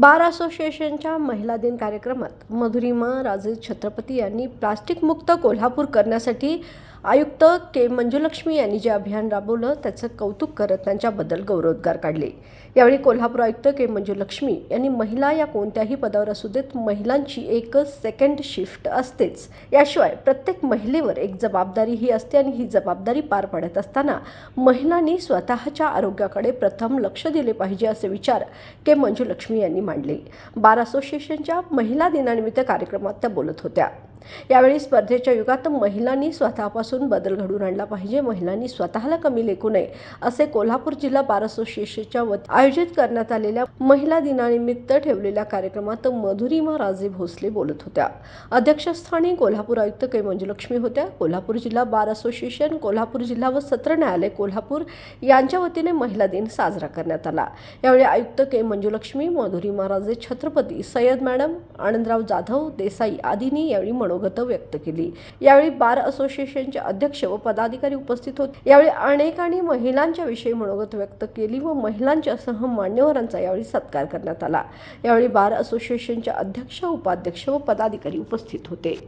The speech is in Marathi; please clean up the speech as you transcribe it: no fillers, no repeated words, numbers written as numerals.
बार असोसिएशनच्या महिला दिन कार्यक्रमात मधुरिमा राजे छत्रपती यांनी प्लास्टिक मुक्त कोल्हापूर करण्यासाठी आयुक्त के मंजुलक्ष्मी यांनी जे अभियान राबवलं त्याचं कौतुक करत त्यांच्याबद्दल गौरवोद्गार काढले। यावेळी कोल्हापूर आयुक्त के मंजुलक्ष्मी यांनी महिला या कोणत्याही पदावर असू देत, महिलांची एक सेकंड शिफ्ट असतेच, याशिवाय प्रत्येक महिलेवर एक जबाबदारी ही असते आणि ही जबाबदारी पार पाडत असताना महिलांनी स्वतःच्या आरोग्याकडे प्रथम लक्ष दिले पाहिजे असे विचार के मंजुलक्ष्मी यांनी मांडले। बार असोसिएशनच्या महिला दिनानिमित्त कार्यक्रमात त्या बोलत होत्या। यावेळी स्पर्धेच्या युगात महिलांनी स्वतःपासून बदल घडवून आणला पाहिजे, महिलांनी स्वतःला कमी लेखू नये असे कोल्हापूर जिल्हा बार असोसिएशनच्या वतीने आयोजित करण्यात आलेल्या महिला दिनानिमित्त ठेवलेल्या कार्यक्रमात मधुरिमा राजे भोसले बोलत होत्या। अध्यक्षस्थानी कोल्हापूर आयुक्त के मंजुलक्ष्मी होत्या। कोल्हापूर जिल्हा बार असोसिएशन, कोल्हापूर जिल्हा व सत्र न्यायालय कोल्हापूर यांच्या वतीने महिला दिन साजरा करण्यात आला। यावेळी आयुक्त के मंजुलक्ष्मी, मधुरिमा राजे छत्रपती, सय्यद मॅडम, आनंदराव जाधव, देसाई आदींनी यावेळी मनोगत व्यक्त केली। यावेळी बार असोसिएशनचे अध्यक्ष व पदाधिकारी उपस्थित होते। यावेळी अनेकांनी महिलांच्या विषयी मनोगत व्यक्त केली व महिलांच्यासह मान्यवरांचा यावेळी सत्कार करण्यात आला। यावेळी बार असोसिएशनचे अध्यक्ष, उपाध्यक्ष व पदाधिकारी उपस्थित होते।